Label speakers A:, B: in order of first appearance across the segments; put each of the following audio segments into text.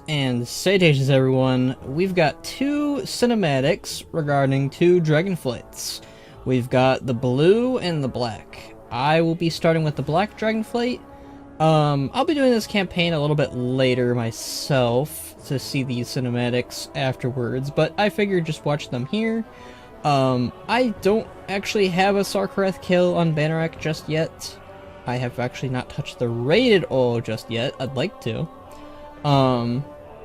A: and salutations everyone. We've got two cinematics regarding two Dragonflights. We've got the blue and the black. I will be starting with the black Dragonflight. I'll be doing this campaign a little bit later myself to see these cinematics afterwards, but I figured just watch them here. I don't actually have a Sarkarath kill on Bannerac just yet. I have actually not touched the rated oil just yet. I'd like to.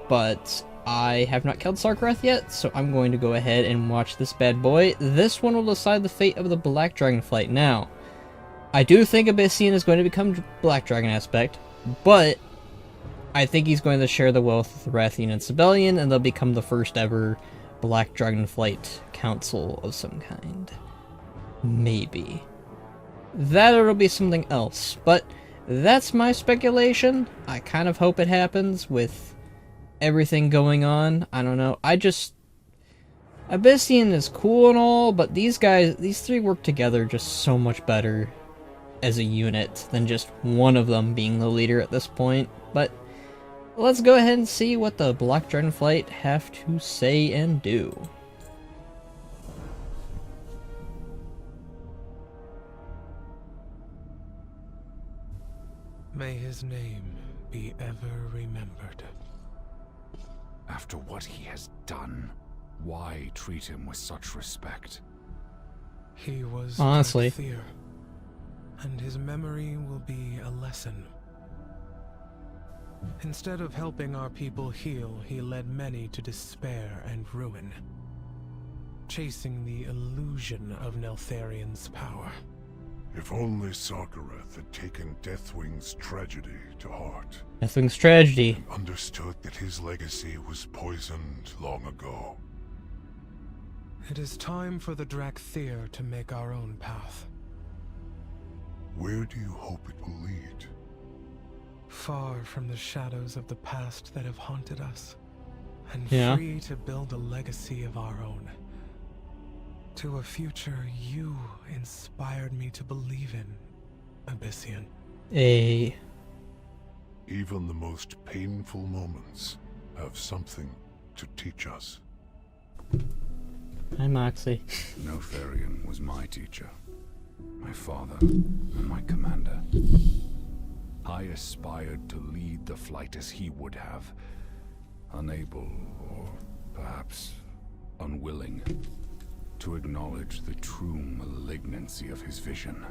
A: But I have not killed Sarkarath yet, so I'm going to go ahead and watch this bad boy. This one will decide the fate of the Black Dragonflight. Now, I do think Ebyssian is going to become Black Dragon aspect, but I think he's going to share the wealth with Wrathion and Sabellian, and they'll become the first ever Black Dragonflight council of some kind. Maybe. That or it'll be something else, but that's my speculation. I kind of hope it happens with everything going on. I don't know. Ebyssian is cool and all, but these three work together just so much better as a unit than just one of them being the leader at this point. But let's go ahead and see what the Black Dragonflight have to say and do.
B: May his name be ever remembered.
C: After what he has done, why treat him with such respect?
B: He was
A: honestly,
B: fear, and his memory will be a lesson. Instead of helping our people heal, he led many to despair and ruin, chasing the illusion of Neltharion's power.
D: If only Sarkarath had taken Deathwing's tragedy to heart.
A: Deathwing's tragedy.
D: Understood that his legacy was poisoned long ago.
B: It is time for the Drakthir to make our own path.
D: Where do you hope it will lead?
B: Far from the shadows of the past that have haunted us, and free to build a legacy of our own. To a future you inspired me to believe in, Ebyssian.
D: Even the most painful moments have something to teach us.
A: Hi, Moxie.
C: Neltharion was my teacher, my father, and my commander. I aspired to lead the flight as he would have, unable, or perhaps unwilling, to acknowledge the true malignancy of his vision.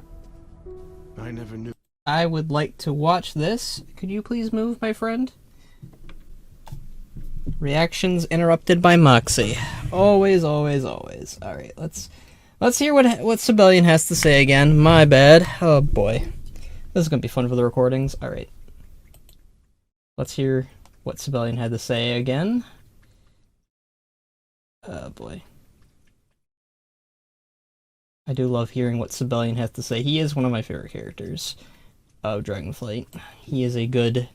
B: I never knew.
A: I would like to watch this. Could you please move, my friend? Reactions interrupted by Moxie. Always, always, always. Alright, let's hear what Sabellian has to say again. My bad. Oh boy. This is gonna be fun for the recordings. Alright. Let's hear what Sabellian had to say again. Oh boy. I do love hearing what Sabellian has to say. He is one of my favorite characters of Dragonflight. He is a good...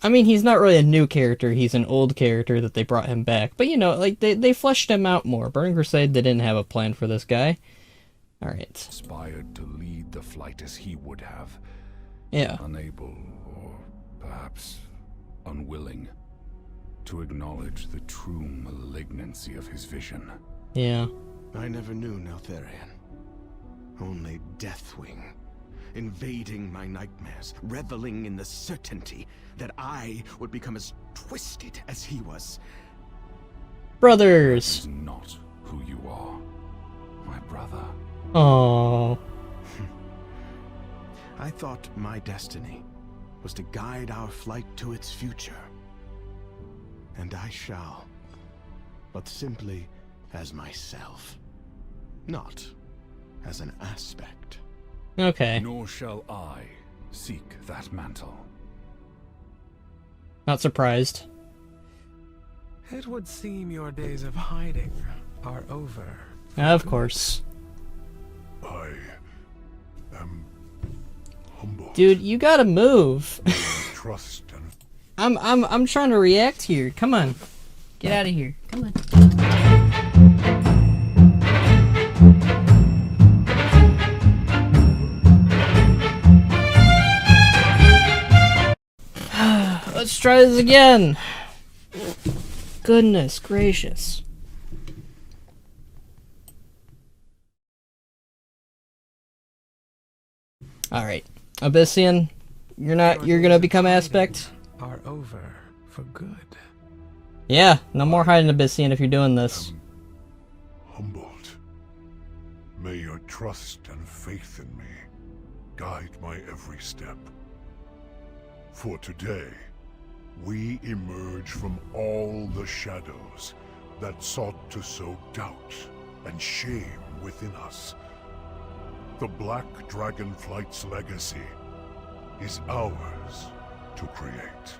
A: I mean, he's not really a new character. He's an old character that they brought him back. But, you know, like, they fleshed him out more. Burning Crusade, they didn't have a plan for this guy. Alright.
C: Aspired to lead the flight as he would have.
A: Yeah.
C: Unable, or perhaps unwilling, to acknowledge the true malignancy of his vision.
A: Yeah.
E: I never knew Neltharion. Only Deathwing, invading my nightmares, reveling in the certainty that I would become as twisted as he was.
A: Brothers!
C: That is not who you are, my brother.
A: Oh.
E: I thought my destiny was to guide our flight to its future. And I shall, but simply as myself, not as an aspect.
A: Okay.
C: Nor shall I seek that mantle.
A: Not surprised.
B: It would seem your days of hiding are over.
A: Of course.
D: I am humble.
A: Dude, you gotta move.
D: Trust and
A: I'm trying to react here. Come on. Get out of here. Come on. Let's try this again. Goodness gracious. Alright. Ebyssian, you're gonna become Aspect?
B: Are over for good.
A: Yeah, no more hiding, Ebyssian, if you're doing this.
D: Humbled. May your trust and faith in me guide my every step. For today, we emerge from all the shadows that sought to sow doubt and shame within us. The Black Dragonflight's legacy is ours to create.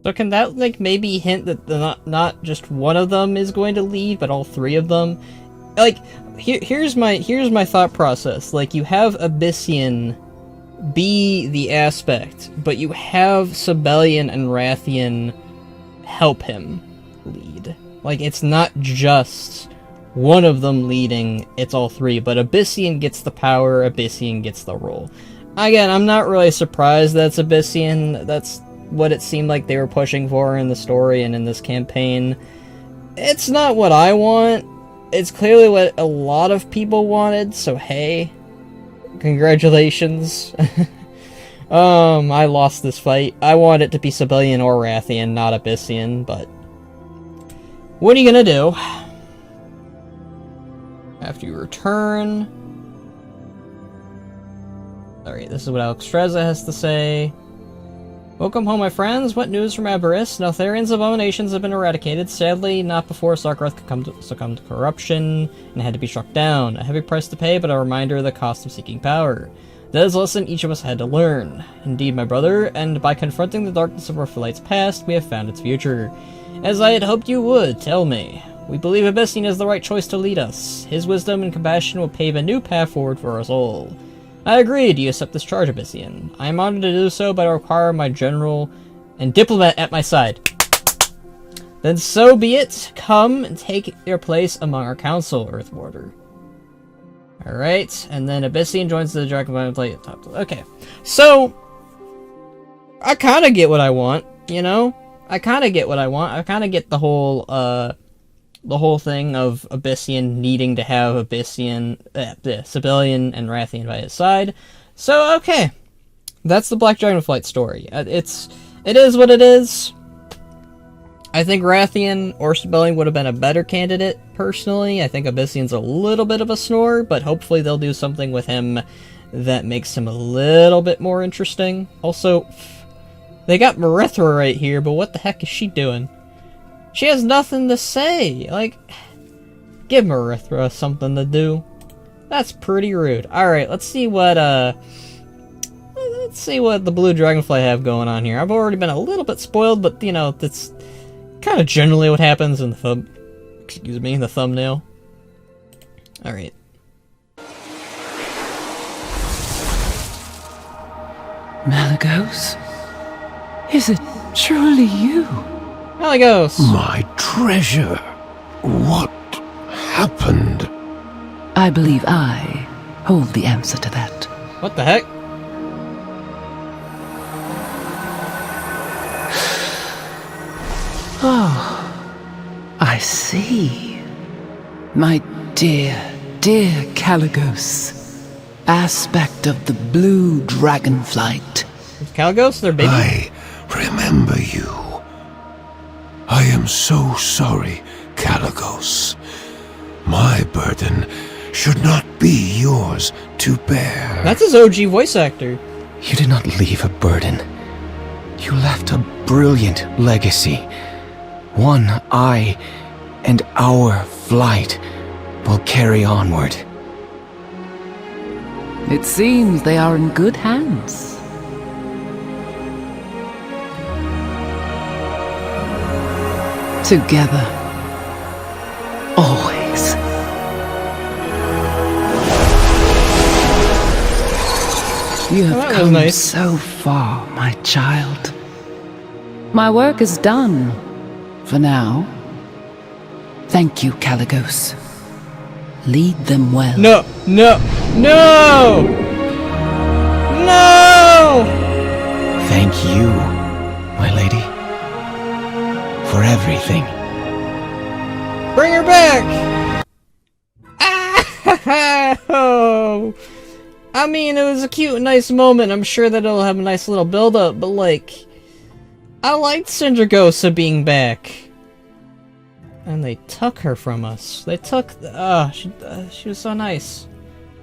A: So can that, like, maybe hint that not just one of them is going to lead, but all three of them? Like, here's my thought process. Like, you have Ebyssian be the Aspect, but you have Sabellian and Wrathion help him lead. Like, it's not just one of them leading, it's all three, but Ebyssian gets the power, Ebyssian gets the role. Again, I'm not really surprised that's Ebyssian. That's what it seemed like they were pushing for in the story and in this campaign. It's not what I want. It's clearly what a lot of people wanted, so hey. Congratulations. I lost this fight. I want it to be Sabellian or Wrathion, not Ebyssian, but what are you gonna do? After you return... Alright, this is what Alexstrasza has to say. Welcome home, my friends. What news from Aberys? Notharian's abominations have been eradicated. Sadly, not before Sarkarth could succumb to corruption and had to be struck down. A heavy price to pay, but a reminder of the cost of seeking power. That is a lesson each of us had to learn. Indeed, my brother, and by confronting the darkness of Warflight's past, we have found its future. As I had hoped you would, tell me. We believe Ebyssian is the right choice to lead us. His wisdom and compassion will pave a new path forward for us all. I agree. Do you accept this charge, Ebyssian? I am honored to do so, but I require my general and diplomat at my side. Then so be it. Come and take your place among our council, Earthwarder. Alright, and then Ebyssian joins the Dragonflight top. Okay, so I kind of get what I want, you know? I kind of get what I want. I kind of get the whole thing of Ebyssian needing to have Sabellian and Wrathion by his side. So, okay. That's the Black Dragonflight story. It is what it is. I think Wrathion or Sabellian would have been a better candidate, personally. I think Ebyssian's a little bit of a snore, but hopefully they'll do something with him that makes him a little bit more interesting. Also, they got Marithra right here, but what the heck is she doing? She has nothing to say. Like, give Marithra something to do. That's pretty rude. Alright, let's see what the Blue Dragonfly have going on here. I've already been a little bit spoiled, but, you know, that's kind of generally what happens in the thumbnail. Alright.
F: Malygos? Is it truly you?
A: Malygos!
E: My treasure! What happened?
F: I believe I hold the answer to that.
A: What the heck?
F: Oh, I see. My dear, dear Malygos, aspect of the Blue Dragonflight.
A: Malygos, their baby?
E: I remember you. I am so sorry, Malygos. My burden should not be yours to bear.
A: That's his OG voice actor.
E: You did not leave a burden. You left a brilliant legacy. One I and our flight will carry onward.
F: It seems they are in good hands. Together. Always. You have come
A: nice.
F: so far, my child. My work is done. For now. Thank you, Malygos. Lead them well.
A: No! No! No! No!
E: Thank you, my lady. For everything.
A: Bring her back! Ah! Oh! I mean, it was a cute, nice moment. I'm sure that it'll have a nice little build-up, but like, I liked Sindragosa being back. And they took her from us. They took, she was so nice.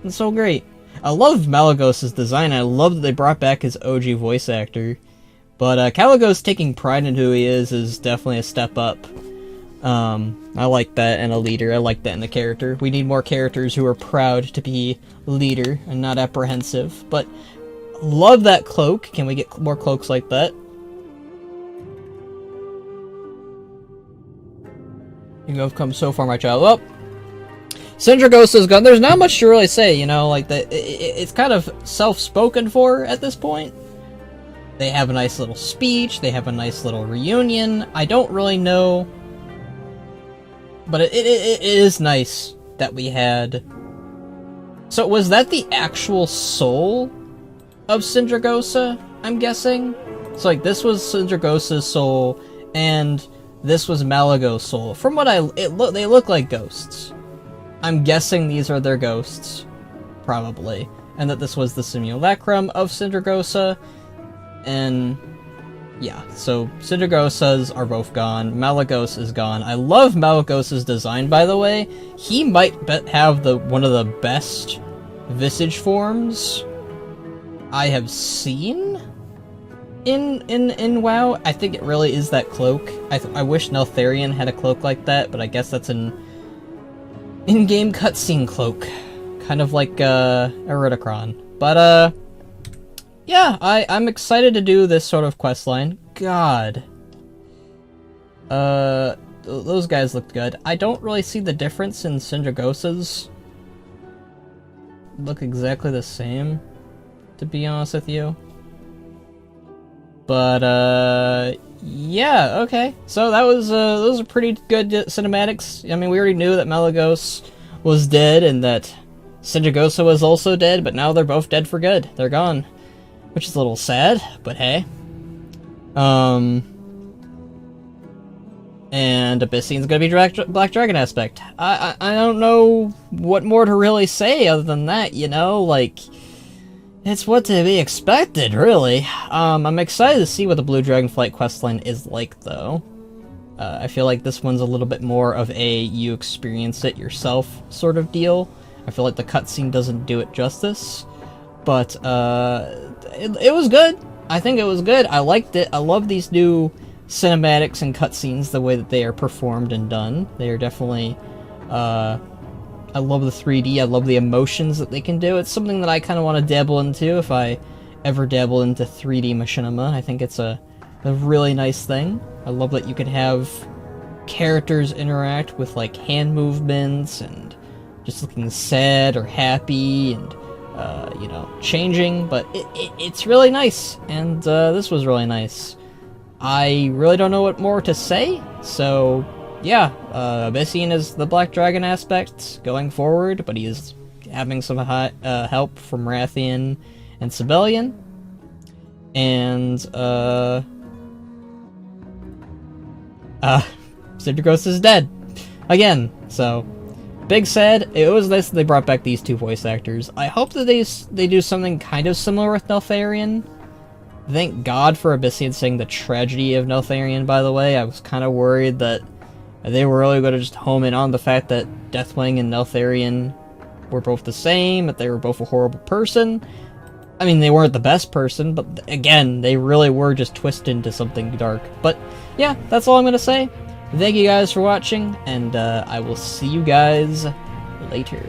A: And so great. I love Malygos' design. I love that they brought back his OG voice actor. But Malygos taking pride in who he is definitely a step up. I like that in a leader. I like that in the character. We need more characters who are proud to be leader and not apprehensive. But love that cloak. Can we get more cloaks like that? You have come so far, my child. Well, Sindragosa's gone. There's not much to really say, you know, like it's kind of self-spoken for at this point. They have a nice little speech, they have a nice little reunion. I don't really know, but it is nice that we had... So was that the actual soul of Sindragosa, I'm guessing? So like this was Sindragosa's soul, and this was Malygos' soul. From what they look like ghosts. I'm guessing these are their ghosts, probably, and that this was the simulacrum of Sindragosa. And yeah, so Sindragosas are both gone. Malygos is gone. I love Malygos' design, by the way. He might have one of the best visage forms I have seen in WoW. I think it really is that cloak. I wish Neltharion had a cloak like that, but I guess that's an in-game cutscene cloak, kind of like Eridicron. But yeah, I'm excited to do this sort of questline. God, those guys looked good. I don't really see the difference in Sindragosa's. Look exactly the same, to be honest with you. But yeah, okay. So that was those are pretty good cinematics. I mean, we already knew that Malygos was dead and that Sindragosa was also dead, but now they're both dead for good. They're gone, which is a little sad, but hey. And Ebyssian's gonna be Black Dragon aspect. I don't know what more to really say other than that, you know, like, it's what to be expected, really. I'm excited to see what the Blue Dragonflight questline is like, though. I feel like this one's a little bit more of a you experience it yourself sort of deal. I feel like the cutscene doesn't do it justice, but it was good. I think it was good. I liked it. I love these new cinematics and cutscenes, the way that they are performed and done. They are definitely, I love the 3D, I love the emotions that they can do. It's something that I kind of want to dabble into if I ever dabble into 3D machinima. I think it's a really nice thing. I love that you can have characters interact with like hand movements and just looking sad or happy and you know, changing, but it's really nice, and this was really nice. I really don't know what more to say, so yeah, Ebyssian is the Black Dragon aspect going forward, but he is having some help from Wrathion and Sabellian, and Sindragosa is dead again, so big sad. It was nice that they brought back these two voice actors. I hope that they do something kind of similar with Neltharion. Thank God for Ebyssian saying the tragedy of Neltharion, by the way. I was kind of worried that they were really going to just home in on the fact that Deathwing and Neltharion were both the same, that they were both a horrible person. I mean, they weren't the best person, but again, they really were just twisted into something dark. But yeah, that's all I'm going to say. Thank you guys for watching, and I will see you guys later.